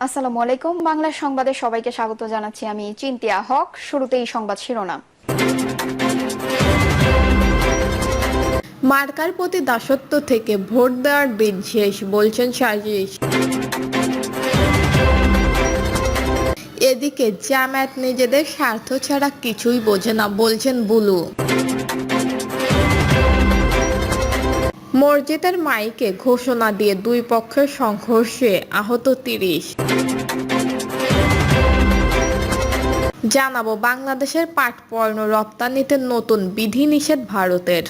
আসসালামু আলাইকুম। বাংলা সংবাদে সবাইকে স্বাগত জানাচ্ছি। আমি চিন্তিয়া হক। শুরুতেই সংবাদ শিরোনাম। মার্কার প্রতি দাসত্ব থেকে ভোট দেওয়ার দিন শেষ, বলছেন সাজিশ। এদিকে জামায়াত নিজেদের স্বার্থ ছাড়া কিছুই বোঝে না, বলছেন বুলু। মসজিদের মাইকে ঘোষণা দিয়ে দুই পক্ষের সংঘর্ষে আহত ৩০। জানাবো বাংলাদেশের পাট পণ্য রপ্তানিতে নতুন বিধিনিষেধ ভারতের।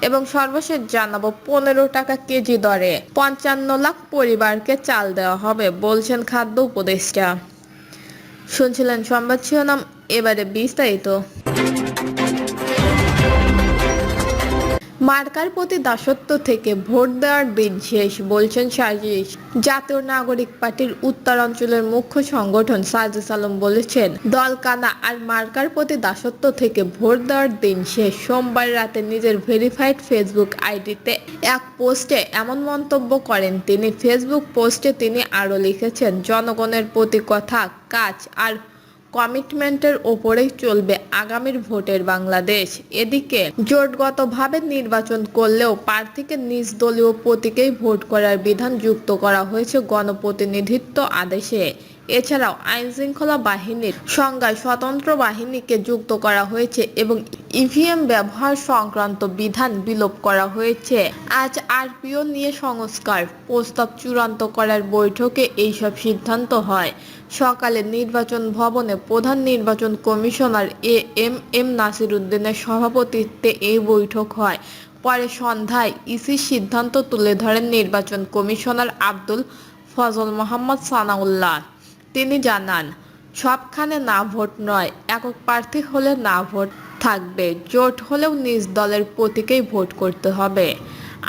এবং সর্বশেষ জানাবো ১৫ টাকা কেজি দরে ৫৫ লাখ পরিবারকে চাল দেওয়া হবে, বলছেন খাদ্য উপদেষ্টা। শুনছিলেন সংবাদ শিরোনাম, এবারে বিস্তারিত। মার্কার প্রতি দাসত্ব থেকে ভোট দেওয়ার দিন শেষ, বলছেন সাজিশ। জাতীয় নাগরিক পার্টির উত্তরাঞ্চলের মুখ্য সংগঠন সাজিস আলম বলেছেন, দলকানা আর মার্কার প্রতি দাসত্ব থেকে ভোট দেওয়ার দিন শেষ। সোমবার রাতে নিজের ভেরিফাইড ফেসবুক আইডিতে এক পোস্টে এমন মন্তব্য করেন তিনি। ফেসবুক পোস্টে তিনি আরও লিখেছেন, জনগণের প্রতি কথা, কাজ আর কমিটমেন্টের ওপরেই চলবে আগামীর ভোটের বাংলাদেশ। এদিকে জোটগতভাবে নির্বাচন করলেও প্রার্থীকে নিজ দলীয় প্রতীকেই ভোট করার বিধান যুক্ত করা হয়েছে গণপ্রতিনিধিত্ব আদেশে। এছাড়াও আইনশৃঙ্খলা বাহিনীর সংজ্ঞায় স্বতন্ত্র বাহিনীকে যুক্ত করা হয়েছে এবং ইভিএম ব্যবহার সংক্রান্ত বিধান বিলোপ করা হয়েছে। আজ আরপিও নিয়ে সংস্কার প্রস্তাব চূড়ান্ত করার বৈঠকে এইসব সিদ্ধান্ত হয়। সকালে নির্বাচন ভবনে প্রধান নির্বাচন কমিশনার এম নাসির উদ্দিনের সভাপতিত্বে এই বৈঠক হয়। পরে সন্ধ্যায় ইসির সিদ্ধান্ত তুলে ধরেন নির্বাচন কমিশনার আব্দুল ফজল মোহাম্মদ সানাউল্লাহ। তিনি জানান, সবখানে না ভোট নয়, একক প্রার্থী হলে না ভোট থাকবে, জোট হলেও নিজ দলের প্রতীকেই ভোট করতে হবে।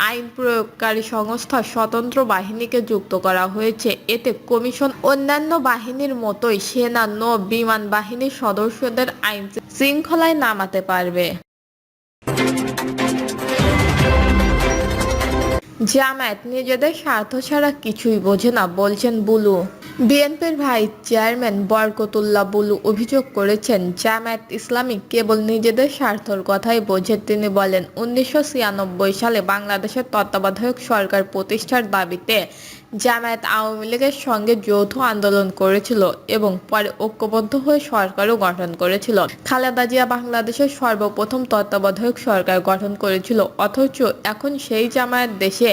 আইন প্রয়োগকারী সংস্থা স্বতন্ত্র বাহিনীকে যুক্ত করা হয়েছে। এতে কমিশন অন্যান্য বাহিনীর মতোই সেনা, নৌ, বিমান বাহিনীর সদস্যদের আইন শৃঙ্খলায় নামাতে পারবে। জামায়াত নিজেদের স্বার্থ ছাড়া কিছুই বোঝে না, বলছেন বুলু। বিএনপির ভাইস চেয়ারম্যান বরকতুল্লাহ বুলু অভিযোগ করেছেন, জামায়াত ইসলামী কেবল নিজেদের স্বার্থের কথাই বোঝে। তিনি বলেন, ১৯৯৬ সালে বাংলাদেশের তত্ত্বাবধায়ক সরকার প্রতিষ্ঠার দাবিতে জামায়াত আওয়ামী লীগের সঙ্গে যৌথ আন্দোলন করেছিল এবং পরে ঐক্যবদ্ধ হয়ে সরকারও গঠন করেছিল। খালেদা জিয়া বাংলাদেশের সর্বপ্রথম তত্ত্বাবধায়ক সরকার গঠন করেছিল। অথচ এখন সেই জামায়াত দেশে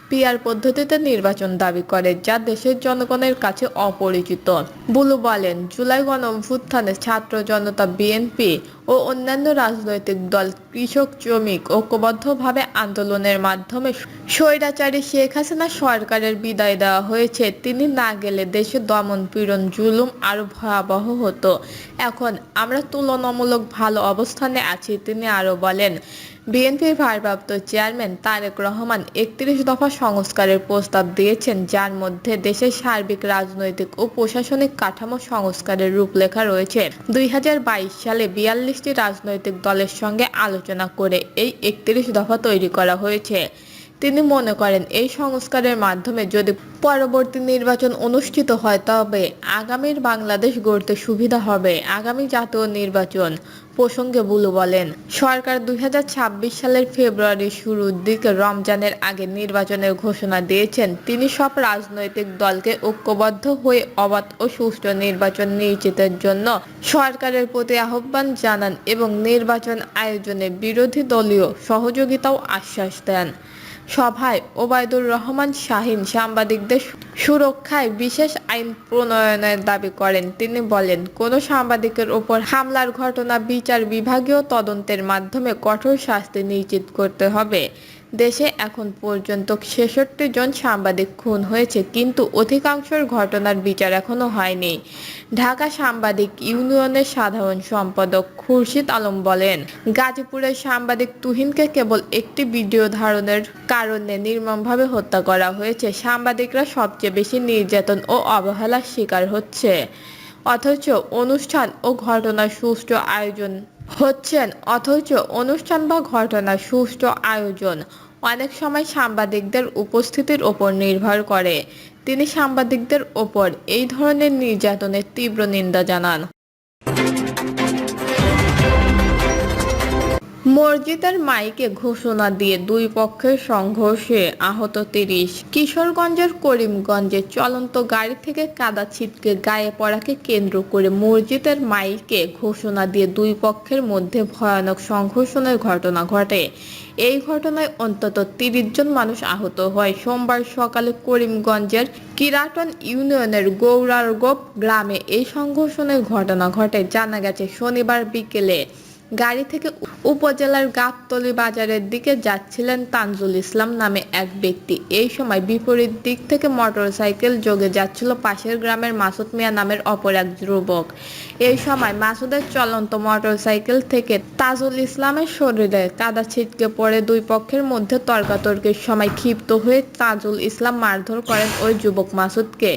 পিআর পদ্ধতিতে নির্বাচন দাবি করে, যা দেশের জনগণের কাছে অপরিচিত। বুলু বলেন, জুলাই গণঅভ্যুত্থানে ছাত্র জনতা, বিএনপি ও অন্যান্য রাজনৈতিক দল, কৃষক, শ্রমিক ঐক্যবদ্ধভাবে আন্দোলনের মাধ্যমে স্বৈরাচারী শেখ হাসিনা সরকারের বিদায় দেওয়া হয়েছে। তিনি না গেলে দেশে দমন পীড়ন, জুলুম আরও ভয়াবহ হতো। এখন আমরা তুলনামূলক ভালো অবস্থানে আছি। তিনি আরও বলেন, বিএনপির ভারপ্রাপ্ত চেয়ারম্যান তারেক রহমান ৩১ দফা সংস্কারের প্রস্তাব দিয়েছেন, যার মধ্যে দেশের সার্বিক রাজনৈতিক ও প্রশাসনিক কাঠামো সংস্কারের রূপরেখা রয়েছে। ২০২২ সালে ৪২টি রাজনৈতিক দলের সঙ্গে আলোচনা করে এই ৩১ দফা তৈরি করা হয়েছে। তিনি মনে করেন, এই সংস্কারের মাধ্যমে যদি পরবর্তী নির্বাচন অনুষ্ঠিত হয় তবে আগামীর বাংলাদেশ গড়তে সুবিধা হবে। আগামী জাতীয় নির্বাচন প্রসঙ্গে বুলু বলেন, সরকার ২০২৬ সালের ফেব্রুয়ারির শুরুর দিকে রমজানের আগে নির্বাচনের ঘোষণা দিয়েছেন। তিনি সব রাজনৈতিক দলকে ঐক্যবদ্ধ হয়ে অবাধ ও সুষ্ঠু নির্বাচন নিশ্চিতের জন্য সরকারের প্রতি আহ্বান জানান এবং নির্বাচন আয়োজনে বিরোধী দলীয় সহযোগিতাও আশ্বাস দেন। সভায় ওবায়দুর রহমান শাহীন সাংবাদিকদের সুরক্ষায় বিশেষ আইন প্রণয়নের দাবি করেন। তিনি বলেন, কোনো সাংবাদিকের ওপর হামলার ঘটনা বিচার বিভাগীয় তদন্তের মাধ্যমে কঠোর শাস্তি নিশ্চিত করতে হবে। দেশে এখন পর্যন্ত ৬৬ জন সাংবাদিক খুন হয়েছে, কিন্তু অধিকাংশের ঘটনার বিচার এখনো হয়নি। ঢাকা সাংবাদিক ইউনিয়নের সাধারণ সম্পাদক খুরশিদ আলম বলেন, গাজীপুরের সাংবাদিক তুহিনকে কেবল একটি ভিডিও ধারণের কারণে নির্মমভাবে হত্যা করা হয়েছে। সাংবাদিকরা সবচেয়ে বেশি নির্যাতন ও অবহেলার শিকার হচ্ছে, অথচ অনুষ্ঠান ও ঘটনার সুষ্ঠু আয়োজন অনেক সময় সাংবাদিকদের উপস্থিতির ওপর নির্ভর করে। তিনি সাংবাদিকদের ওপর এই ধরনের নির্যাতনের তীব্র নিন্দা জানান। মসজিদের মাইকে ঘোষণা দিয়ে দুই পক্ষের সংঘর্ষে আহত ৩০। কিশোরগঞ্জের করিমগঞ্জে চলন্ত গাড়ি থেকে কাদা ছিটকে গায়ে পড়াকে কেন্দ্র করে মসজিদের মাইকে ঘোষণা দিয়ে দুই পক্ষের মধ্যে ভয়ানক সংঘর্ষের ঘটনা ঘটে। এই ঘটনায় অন্তত ৩০ জন মানুষ আহত হয়। সোমবার সকালে করিমগঞ্জের কিরাটন ইউনিয়নের গৌরারগোপ গ্রামে এই সংঘর্ষের ঘটনা ঘটে। জানা গেছে, শনিবার বিকেলে গাড়ি থেকে উপজেলার গাবতলী বাজারের দিকে যাচ্ছিলেন তানজুল ইসলাম নামে এক ব্যক্তি। এই সময় বিপরীত দিক থেকে মোটরসাইকেল যোগে যাচ্ছিল পাশের গ্রামের মাসুদ মিয়া নামের অপর এক যুবক। এই সময় মাসুদের চলন্ত মোটরসাইকেল থেকে তাজুল ইসলামের শরীরে কাদা ছিটকে পড়ে দুই পক্ষের মধ্যে তর্কাতর্কির সময় ক্ষিপ্ত হয়ে তাজুল ইসলাম মারধর করেন ওই যুবক মাসুদকে।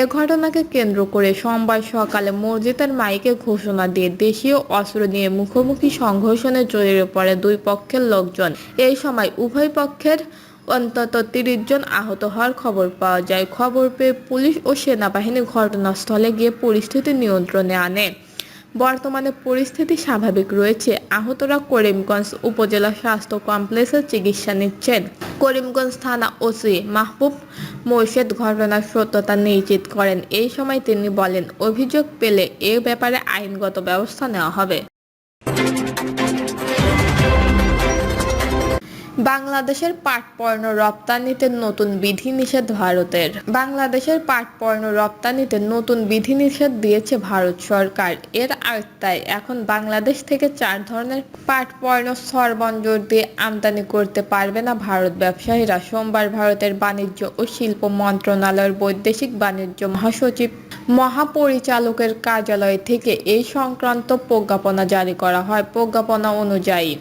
এ ঘটনাকে কেন্দ্র করে সোমবার সকালে মসজিদের মাইকে ঘোষণা দিয়ে দেশীয় অস্ত্র নিয়ে মুখোমুখি সংঘর্ষে জড়িয়ে পড়ে দুই পক্ষের লোকজন। এই সময় উভয় পক্ষের অন্তত ৩০ জন আহত হওয়ার খবর পাওয়া যায়। খবর পেয়ে পুলিশ ও সেনাবাহিনী ঘটনাস্থলে গিয়ে পরিস্থিতি নিয়ন্ত্রণে আনে। বর্তমানে পরিস্থিতি স্বাভাবিক রয়েছে। আহতরা করিমগঞ্জ উপজেলা স্বাস্থ্য কমপ্লেক্সে চিকিৎসা নিচ্ছেন। করিমগঞ্জ থানা ওসি মাহবুব মোর্শেদ ঘটনার সত্যতা নিশ্চিত করেন। এই সময় তিনি বলেন, অভিযোগ পেলে এ ব্যাপারে আইনগত ব্যবস্থা নেওয়া হবে। বাংলাদেশের পাট পণ্য রপ্তানিতে নতুন বিধিনিষেধ ভারতের। বাংলাদেশের পাট পণ্য রপ্তানিতে নতুন বিধিনিষেধ দিয়েছে ভারত সরকার। এর আওতায় এখন বাংলাদেশ থেকে ৪ ধরনের পাট পণ্য স্থলবন্দর দিয়ে আমদানি করতে পারবে না ভারত ব্যবসায়ীরা। সোমবার ভারতের বাণিজ্য ও শিল্প মন্ত্রণালয়ের বৈদেশিক বাণিজ্য মহাপরিচালকের কার্যালয় থেকে এই সংক্রান্ত প্রজ্ঞাপনা জারি করা হয়। প্রজ্ঞাপনা অনুযায়ী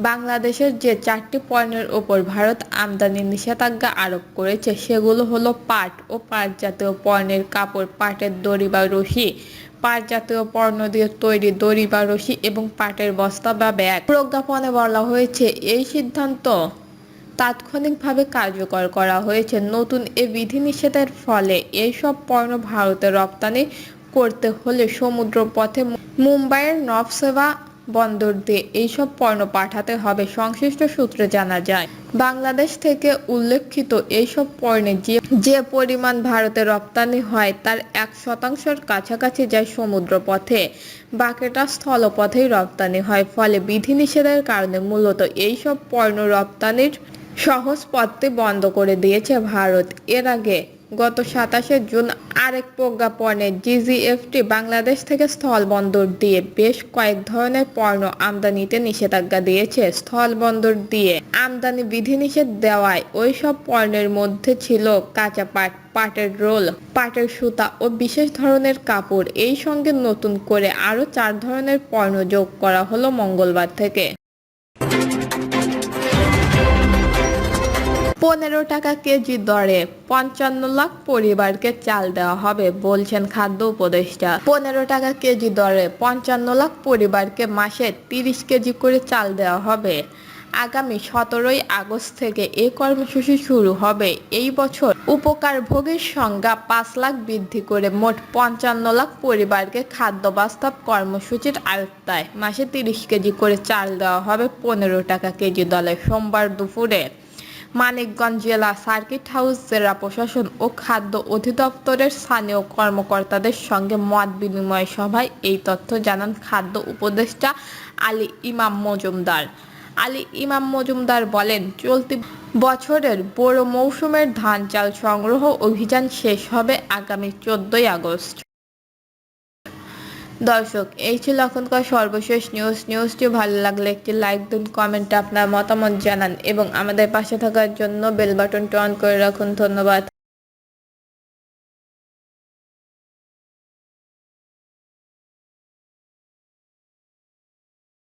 বাংলাদেশের যে ৪টি পণ্যের ওপর ভারত আমদানি নিষেধাজ্ঞা আরোপ করেছে সেগুলো হলো পাট ও পাট জাতীয় পণ্যের কাপড়, পাটের দড়ি বা রশি, পাট জাতীয় পণ্য দিয়ে তৈরি দড়ি বা রশি এবং পাটের বস্তা বা ব্যাগ। প্রজ্ঞাপনে বলা হয়েছে, এই সিদ্ধান্ত তাৎক্ষণিকভাবে কার্যকর করা হয়েছে। নতুন এ বিধিনিষেধের ফলে এইসব পণ্য ভারতে রপ্তানি করতে হলে সমুদ্র পথে মুম্বাইয়ের নভসেভা বন্দর দিয়ে এইসব পণ্য পাঠাতে হবে। সংশ্লিষ্ট সূত্রে জানা যায়, বাংলাদেশ থেকে উল্লেখিত এইসব পণ্যে যে পরিমাণ ভারতে রপ্তানি হয় তার ১% কাছাকাছি যায় সমুদ্র পথে, বাকিটা স্থলপথেই রপ্তানি হয়। ফলে বিধিনিষেধের কারণে মূলত এইসব পণ্য রপ্তানির সহজ পথটি বন্ধ করে দিয়েছে ভারত। এর আগে গত ২৭শে জুন আরেক প্রজ্ঞাপনে জিজিএফটি বাংলাদেশ থেকে স্থলবন্দর দিয়ে বেশ কয়েক ধরনের পণ্য আমদানিতে নিষেধাজ্ঞা দিয়েছে। স্থলবন্দর দিয়ে আমদানি বিধিনিষেধ দেওয়ায় ওই সব পণ্যের মধ্যে ছিল কাঁচা পাট, পাটের রোল, পাটের সুতা ও বিশেষ ধরনের কাপড়। এই সঙ্গে নতুন করে আরও ৪ ধরনের পণ্য যোগ করা হলো মঙ্গলবার থেকে। ১৫ টাকা কেজি দরে ৫৫ লাখ পরিবারকে চাল দেওয়া হবে বলছেন খাদ্য উপদেষ্টা। ১৫ টাকা কেজি দরে ৫৫ লাখ পরিবারকে মাসে ৩০ কেজি করে চাল দেওয়া হবে। আগামী ১৭ই আগস্ট থেকে এই কর্মসূচি শুরু হবে। এই বছর উপকারভোগীর সংখ্যা ৫ লাখ বৃদ্ধি করে মোট ৫৫ লাখ পরিবারকে খাদ্য বাস্তব কর্মসূচির আওতায় মাসে ৩০ কেজি করে চাল দেওয়া হবে ১৫ টাকা কেজি দরে। সোমবার দুপুরে মানিকগঞ্জ জেলা সার্কিট হাউস জেলা প্রশাসন ও খাদ্য অধিদপ্তরের স্থানীয় কর্মকর্তাদের সঙ্গে মত বিনিময় সভায় এই তথ্য জানান খাদ্য উপদেষ্টা আলী ইমাম মজুমদার। আলী ইমাম মজুমদার বলেন, চলতি বছরের বোরো মৌসুমের ধান চাল সংগ্রহ অভিযান শেষ হবে আগামী ১৪ই আগস্ট। দর্শক, এই ছিল এখনকার সর্বশেষ নিউজটি ভালো লাগলে একটি লাইক দিন, কমেন্টে আপনার মতামত জানান এবং আমাদের পাশে থাকার জন্য বেল বাটনটি অন করে রাখুন। ধন্যবাদ।